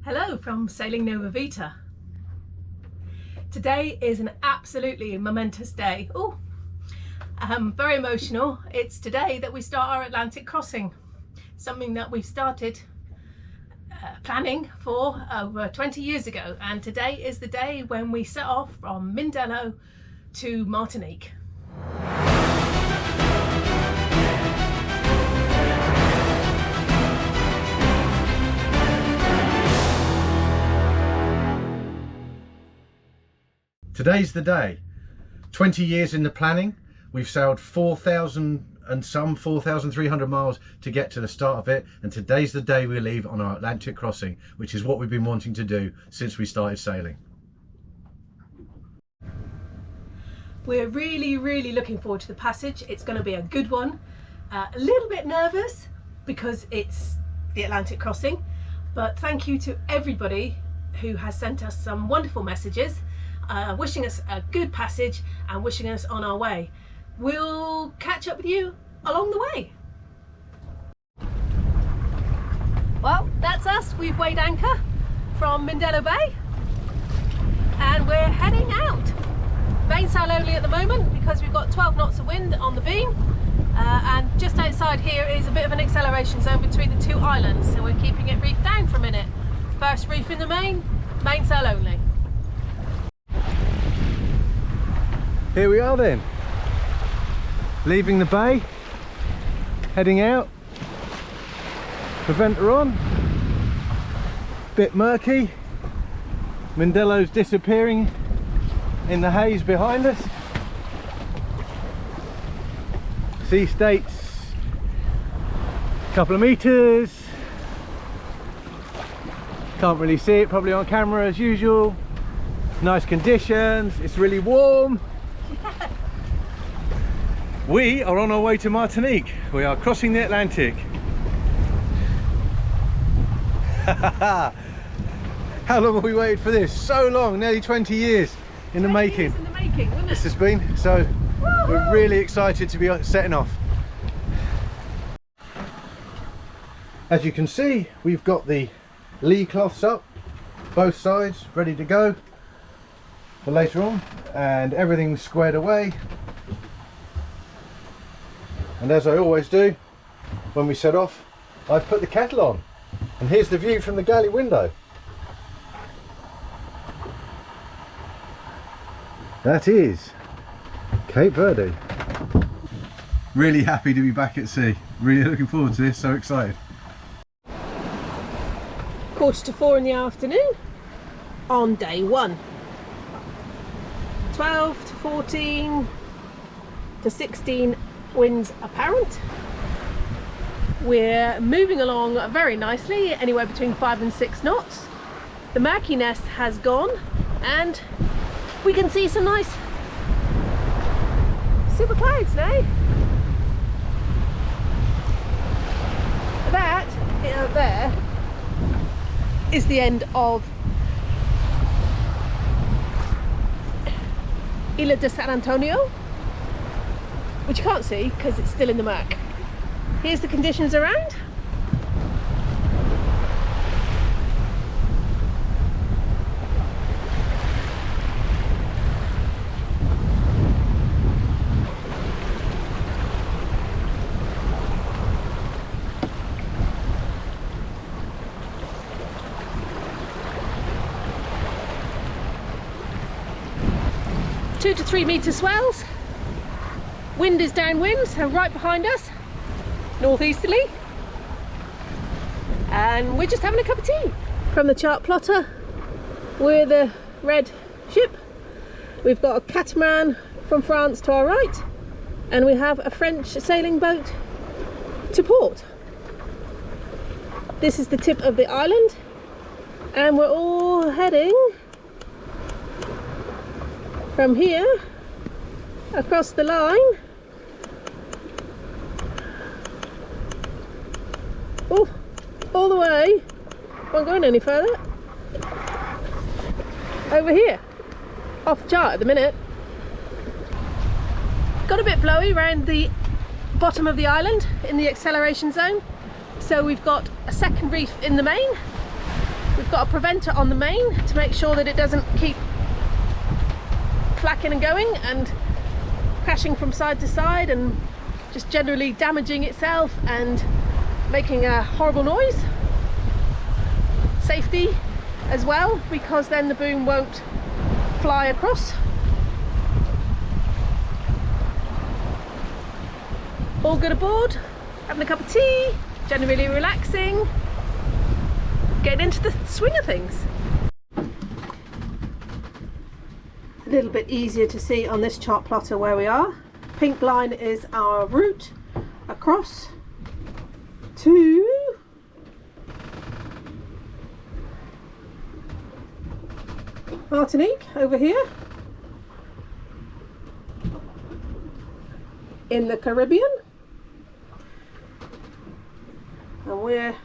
Hello from Sailing Nova Vita. Today is an absolutely momentous day. Very emotional. It's today that we start our Atlantic crossing, something that we've started planning for over 20 years ago, and today is the day when we set off from Mindelo to Martinique. Today's the day. 20 years in the planning. We've sailed 4,300 miles to get to the start of it, and today's the day we leave on our Atlantic crossing, which is what we've been wanting to do since we started sailing. We're really looking forward to the passage. It's going to be a good one. A little bit nervous because it's the Atlantic crossing, but thank you to everybody who has sent us some wonderful messages wishing us a good passage and wishing us on our way. We'll catch up with you along the way. Well, that's us. We've weighed anchor from Mindelo Bay and we're heading out. Mainsail only at the moment because we've got 12 knots of wind on the beam, and just outside here is a bit of an acceleration zone between the two islands, so we're keeping it reefed down for a minute. First reef in the mainsail only. Here we are then, leaving the bay, heading out, preventer on, bit murky, Mindelo's disappearing in the haze behind us, sea states a couple of meters, can't really see it probably on camera as usual, nice conditions, it's really warm. We are on our way to Martinique. We are crossing the Atlantic. How long have we waited for this? So long, nearly 20 years in the making. This has been, so we're really excited to be setting off. As you can see, we've got the lee cloths up, both sides, ready to go for later on, and everything's squared away. And as I always do when we set off, I've put the kettle on, and here's the view from the galley window. That is Cape Verde. Really happy to be back at sea. Really looking forward to this, so excited. 3:45 in the afternoon on day one. 12 to 14 to 16 winds apparent. We're moving along very nicely, anywhere between 5 and 6 knots. The murkiness has gone and we can see some nice silver clouds now. That out there is the end of Isla de San Antonio, which you can't see because it's still in the murk. Here's the conditions around. Two to 3 metre swells. Wind is downwind, so right behind us, northeasterly, and we're just having a cup of tea. From the chart plotter, we're the red ship. We've got a catamaran from France to our right, and we have a French sailing boat to port. This is the tip of the island, and we're all heading from here across the line all the way, won't go any further, over here, off the chart at the minute. Got a bit blowy around the bottom of the island in the acceleration zone, so we've got a second reef in the main. We've got a preventer on the main to make sure that it doesn't keep flacking and going and crashing from side to side and just generally damaging itself and making a horrible noise. Safety as well, because then the boom won't fly across. All good aboard, having a cup of tea, generally relaxing, getting into the swing of things. A little bit easier to see on this chart plotter where we are. Pink line is our route across to Martinique over here in the Caribbean, and we're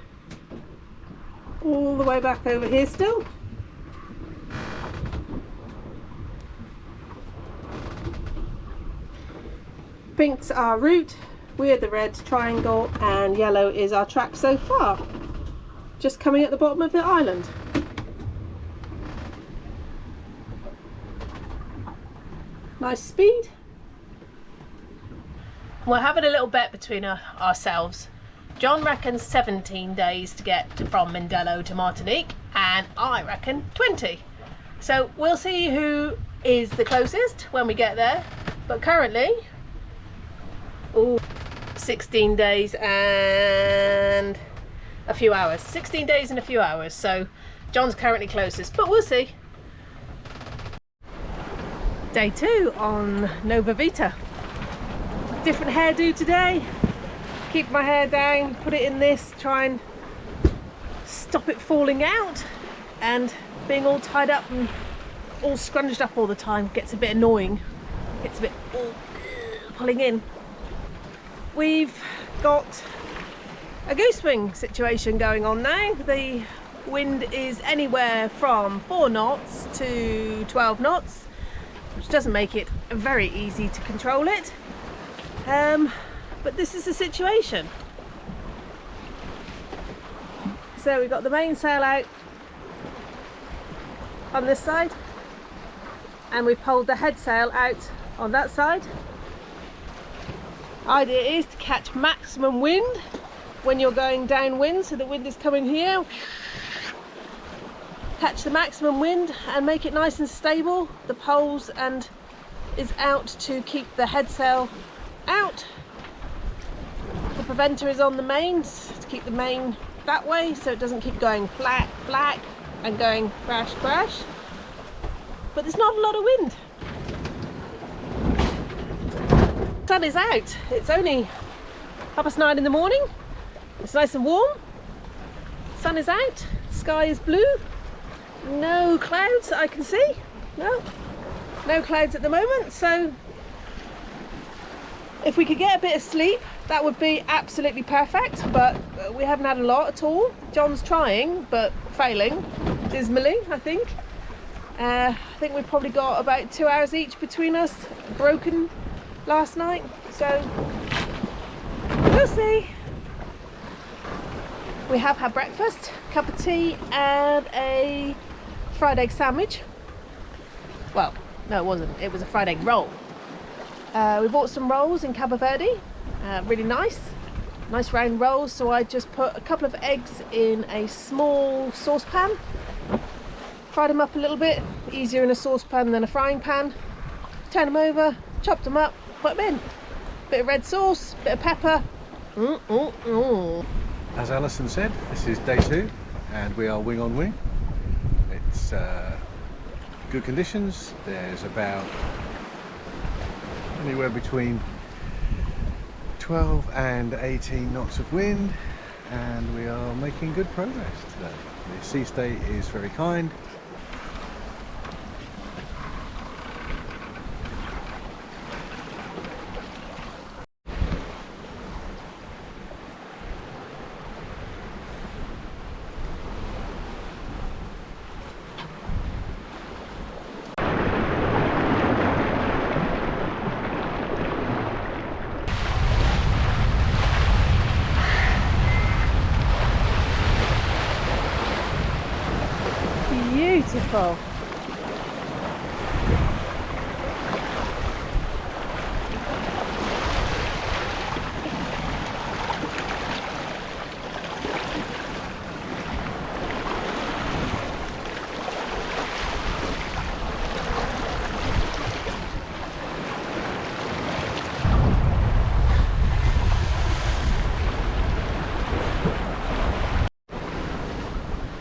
all the way back over here still. Pink's our route, we're the red triangle, and yellow is our track so far, just coming at the bottom of the island. Nice speed. We're having a little bet between ourselves. John reckons 17 days to get from Mindelo to Martinique, and I reckon 20. So we'll see who is the closest when we get there. But currently, 16 days and a few hours. 16 days and a few hours. So John's currently closest, but we'll see. Day 2 on Nova Vita. Different hairdo today. Keep my hair down, put it in this, try and stop it falling out, and being all tied up and all scrunched up all the time gets a bit annoying. Gets a bit pulling in. We've got a goose wing situation going on now. The wind is anywhere from 4 knots to 12 knots, which doesn't make it very easy to control it. But this is the situation. So we've got the mainsail out on this side, and we've pulled the headsail out on that side. Idea is to catch maximum wind when you're going downwind, so the wind is coming here. Catch the maximum wind and make it nice and stable. The poles and is out to keep the headsail out. The preventer is on the main to keep the main that way, so it doesn't keep going flat and going crash crash. But there's not a lot of wind. The sun is out. It's only 9:30 in the morning. It's nice and warm. Sun is out. Sky is blue. No clouds that I can see. No clouds at the moment. So if we could get a bit of sleep, that would be absolutely perfect, but we haven't had a lot at all. John's trying, but failing dismally, I think. I think we've probably got about 2 hours each between us, broken last night, so we'll see. We have had breakfast, cup of tea and a fried egg sandwich. Well, no it wasn't, it was a fried egg roll. We bought some rolls in Cabo Verde, really nice round rolls, so I just put a couple of eggs in a small saucepan, fried them up a little bit, easier in a saucepan than a frying pan, turn them over, chopped them up, put them in, bit of red sauce, bit of pepper. As Allyson said, this is day 2 and we are wing on wing. It's good conditions. There's about anywhere between 12 and 18 knots of wind, and we are making good progress today. The sea state is very kind. Beautiful.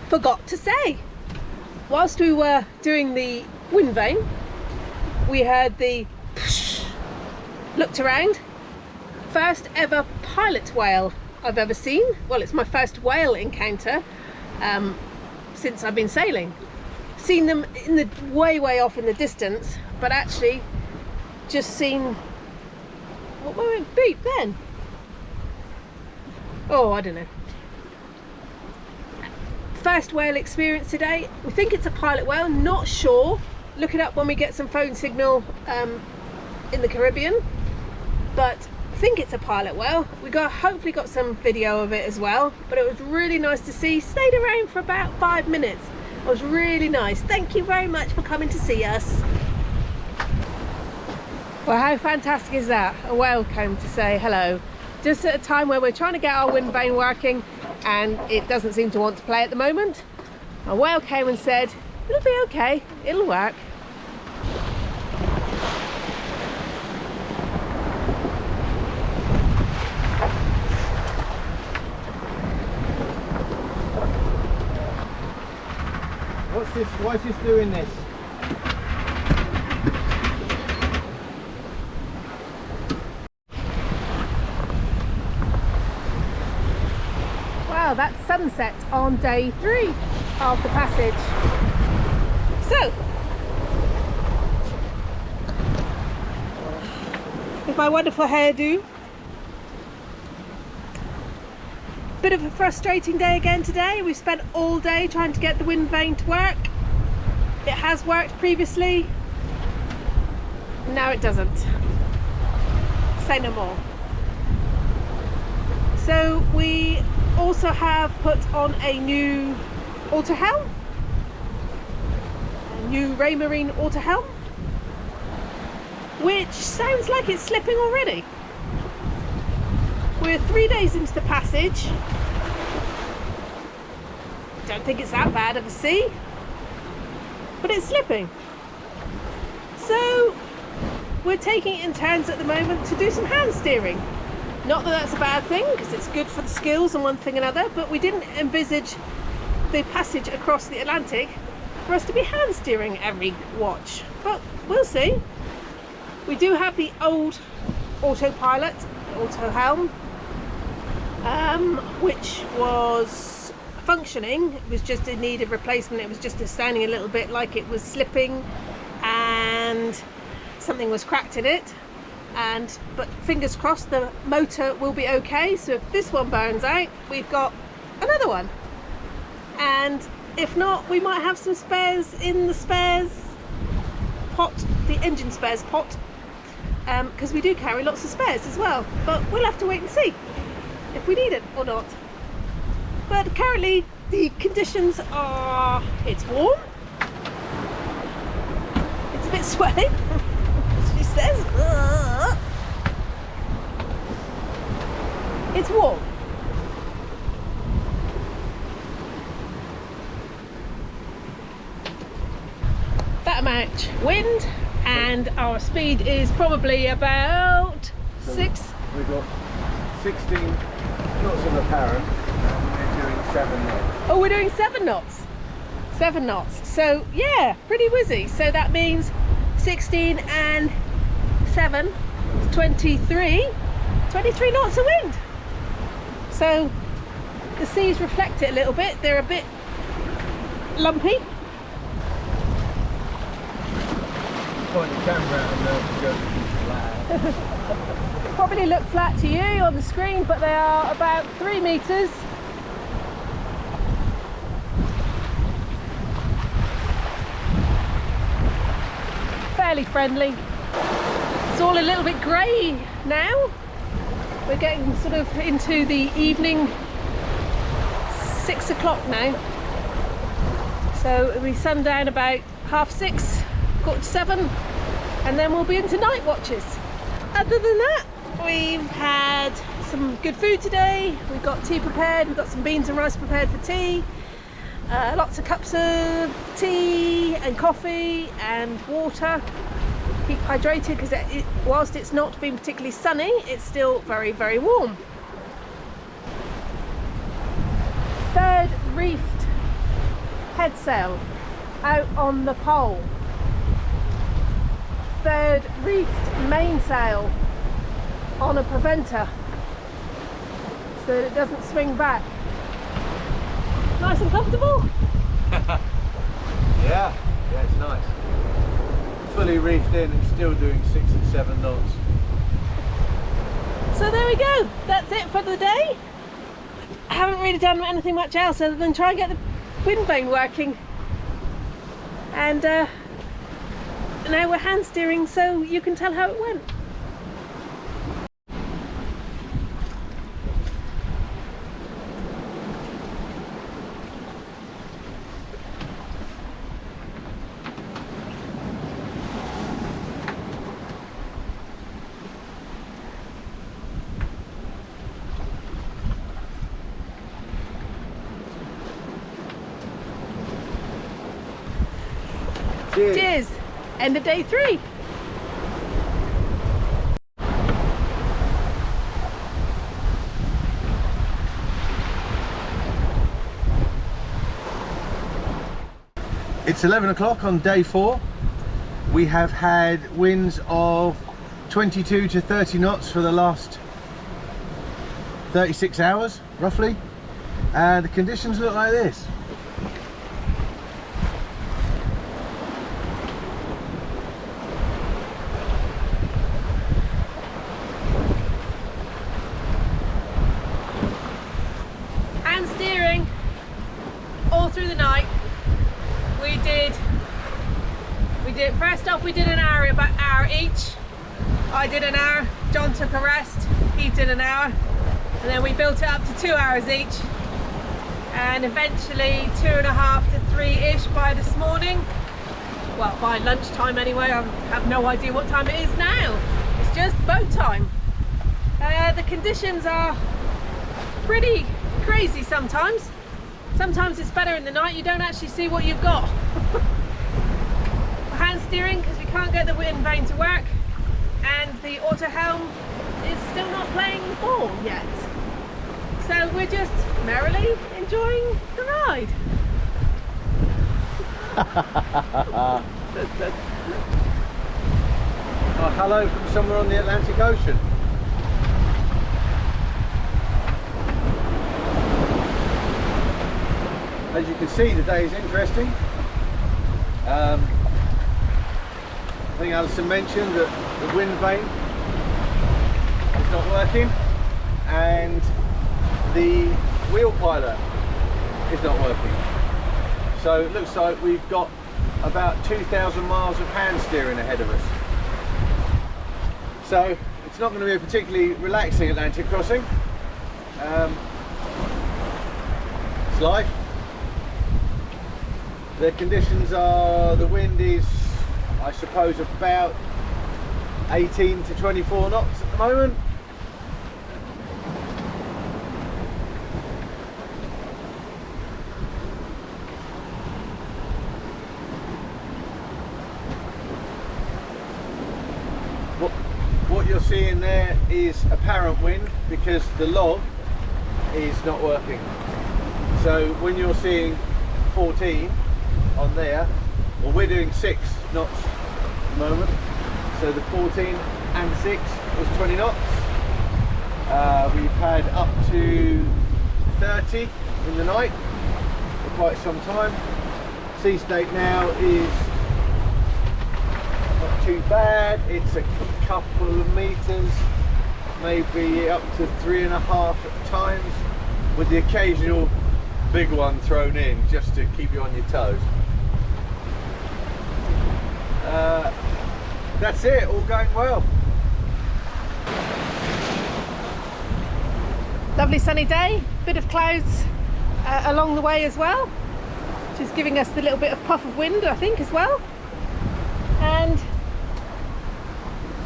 Forgot to say, whilst we were doing the wind vane, we heard the psh, looked around. First ever pilot whale I've ever seen. Well, it's my first whale encounter since I've been sailing. Seen them in the way off in the distance, but actually just seen, what were it beep then? Oh, I don't know. First whale experience today. We think it's a pilot whale, not sure. Look it up when we get some phone signal in the Caribbean, but think it's a pilot whale. We hopefully got some video of it as well, but it was really nice to see. Stayed around for about 5 minutes. It was really nice. Thank you very much for coming to see us. Well, how fantastic is that? A whale came to say hello just at a time where we're trying to get our wind vane working and it doesn't seem to want to play at the moment. A whale came and said, it'll be okay, it'll work. What's this? Why is this doing this? Wow, that's sunset on day 3 of the passage. So, with my wonderful hairdo, bit of a frustrating day again today. We spent all day trying to get the wind vane to work. It has worked previously, now it doesn't. Say no more. So we also have put on a new auto helm, a new Raymarine auto helm, which sounds like it's slipping already. We're 3 days into the passage. Don't think it's that bad of a sea, but it's slipping. So we're taking it in turns at the moment to do some hand steering. Not that that's a bad thing, because it's good for the skills and one thing and another, but we didn't envisage the passage across the Atlantic for us to be hand steering every watch. But we'll see. We do have the old autopilot, auto helm, which was functioning. It was just in need of replacement. It was just sounding a little bit like it was slipping and something was cracked in it. But fingers crossed the motor will be okay. So if this one burns out, we've got another one, and if not, we might have some spares in the spares pot, the engine spares pot, because we do carry lots of spares as well, but we'll have to wait and see if we need it or not. But currently the conditions are, it's warm, it's a bit sweaty. She says it's warm. That much wind, and our speed is probably about 6. We've got 16 knots of apparent, and we're doing 7 knots. Oh, we're doing 7 knots. 7 knots. So yeah, pretty whizzy. So that means 16 and 7, 23 knots of wind. So the seas reflect it a little bit. They're a bit lumpy. Point the camera out and they'll go flat. Probably look flat to you on the screen, but they are about 3 meters. Fairly friendly. It's all a little bit grey now. We're getting sort of into the evening, 6 o'clock now. So it'll be sundown about 6:30, 7:15, and then we'll be into night watches. Other than that, we've had some good food today. We've got tea prepared, we've got some beans and rice prepared for tea, lots of cups of tea and coffee and water. Keep hydrated because whilst it's not been particularly sunny, it's still very, very warm. Third reefed head sail out on the pole. Third reefed mainsail on a preventer so that it doesn't swing back. Nice and comfortable? Yeah, it's nice. Fully reefed in and still doing 6 and 7 knots. So there we go, that's it for the day. I haven't really done anything much else other than try and get the wind vane working. And now we're hand steering so you can tell how it went. Cheers. Cheers! End of day 3. It's 11 o'clock on day 4. We have had winds of 22 to 30 knots for the last 36 hours, roughly. And the conditions look like this. Hand steering all through the night. We did first off we did an hour, about an hour each. I did an hour, John took a rest, he did an hour, and then we built it up to 2 hours each, and eventually 2.5 to 3-ish by this morning. Well, by lunchtime anyway. I have no idea what time it is now. It's just boat time. The conditions are pretty crazy sometimes. Sometimes it's better in the night, you don't actually see what you've got. Hand steering because we can't get the wind vane to work, and the auto helm is still not playing the ball yet. So we're just merrily enjoying the ride. Oh, hello from somewhere on the Atlantic Ocean. As you can see, the day is interesting. I think Allyson mentioned that the wind vane is not working and the wheel pilot is not working. So it looks like we've got about 2,000 miles of hand steering ahead of us. So it's not going to be a particularly relaxing Atlantic crossing. It's life. The conditions are, the wind is, I suppose, about 18 to 24 knots at the moment. What you're seeing there is apparent wind because the log is not working. So when you're seeing 14 on there, well, we're doing 6 knots at the moment, so the 14 and 6 was 20 knots. We've had up to 30 in the night for quite some time. Sea state now is not too bad, it's a couple of meters, maybe up to 3.5 at times, with the occasional big one thrown in just to keep you on your toes. That's it, all going well. Lovely sunny day, bit of clouds along the way as well. which is giving us the little bit of puff of wind, I think, as well. And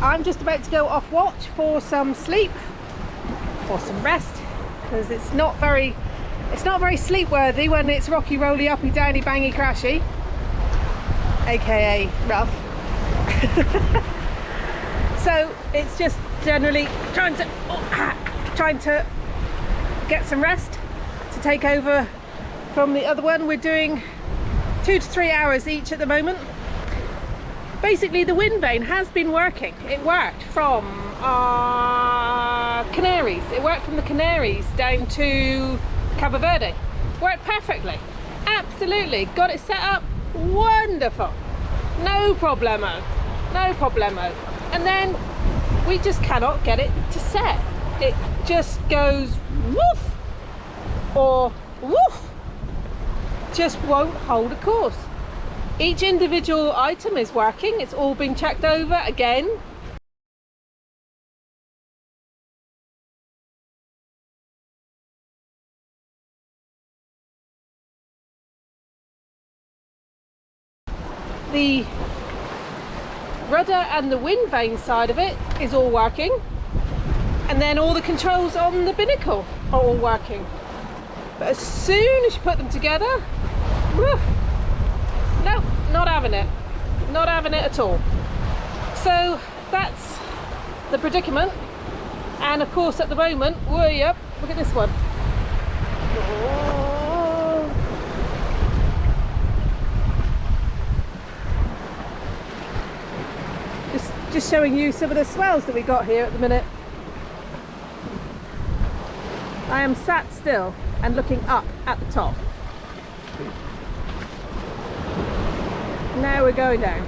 I'm just about to go off watch for some sleep or some rest, because it's not very sleep worthy when it's rocky, rolly, uppy, downy, bangy, crashy, aka rough. So it's just generally trying to get some rest to take over from the other one. We're doing 2 to 3 hours each at the moment. Basically, the wind vane has been working. It worked from Canaries. It worked from the Canaries down to Cabo Verde. Worked perfectly. Absolutely. Got it set up. Wonderful. No problemo. No problemo. And then we just cannot get it to set. It just goes woof or woof. Just won't hold a course. Each individual item is working. It's all been checked over again. The rudder and the wind vane side of it is all working, and then all the controls on the binnacle are all working. But as soon as you put them together, woof, no, not having it. Not having it at all. So that's the predicament. And of course at the moment, way up, look at this one. Oh. Just showing you some of the swells that we got here at the minute. I am sat still and looking up at the top. Now we're going down.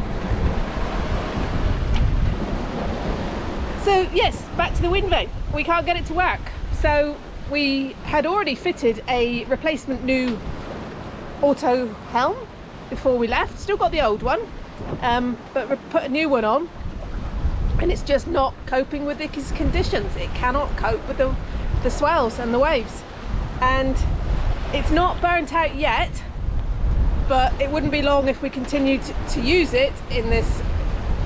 So yes, back to the wind vane. We can't get it to work. So we had already fitted a replacement new auto helm before we left. Still got the old one, but we put a new one on, and it's just not coping with these conditions. It cannot cope with the swells and the waves, and it's not burnt out yet, but it wouldn't be long if we continued to use it in this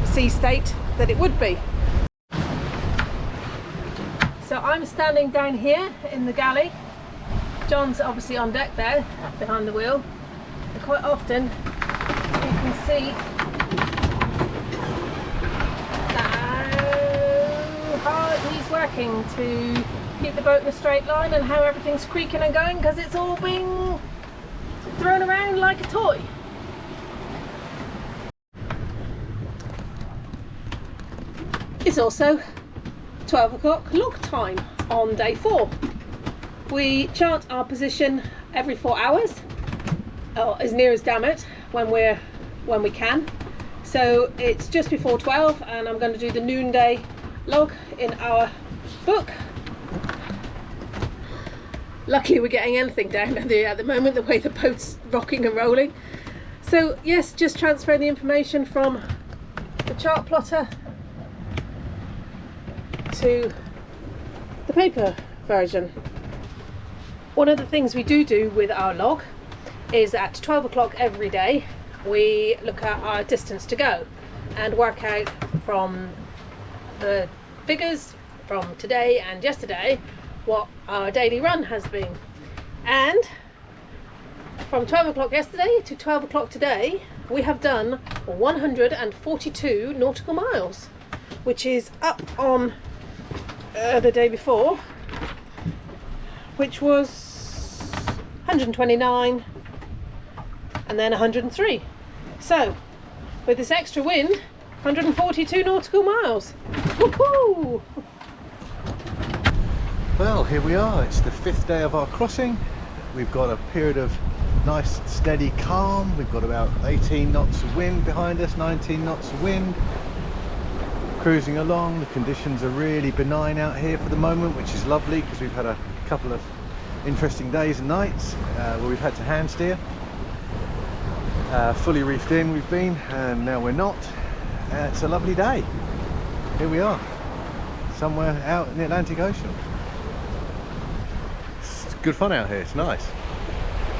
sea state that it would be. So I'm standing down here in the galley. John's obviously on deck there, behind the wheel. And quite often you can see how hard he's working to keep the boat in a straight line, and how everything's creaking and going because it's all being thrown around like a toy. It's also 12 o'clock log time on day 4. We chart our position every 4 hours, or as near as damn it, when we can. So it's just before 12, and I'm going to do the noonday log in our book. Luckily we're getting anything down at the moment, the way the boat's rocking and rolling. So yes, just transfer the information from the chart plotter to the paper version. One of the things we do with our log is at 12 o'clock every day we look at our distance to go and work out from the figures from today and yesterday what our daily run has been. And from 12 o'clock yesterday to 12 o'clock today we have done 142 nautical miles, which is up on the day before, which was 129 and then 103. So with this extra wind, 142 nautical miles. Woohoo! Well, here we are. It's the 5th day of our crossing. We've got a period of nice steady calm. We've got about 18 knots of wind behind us, 19 knots of wind. Cruising along. The conditions are really benign out here for the moment, which is lovely because we've had a couple of interesting days and nights where we've had to hand steer. Fully reefed in we've been, and now we're not. It's a lovely day. Here we are, somewhere out in the Atlantic Ocean. It's good fun out here, it's nice.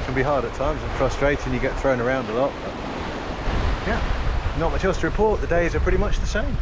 can be hard at times and frustrating. You get thrown around a lot. But yeah, not much else to report. The days are pretty much the same.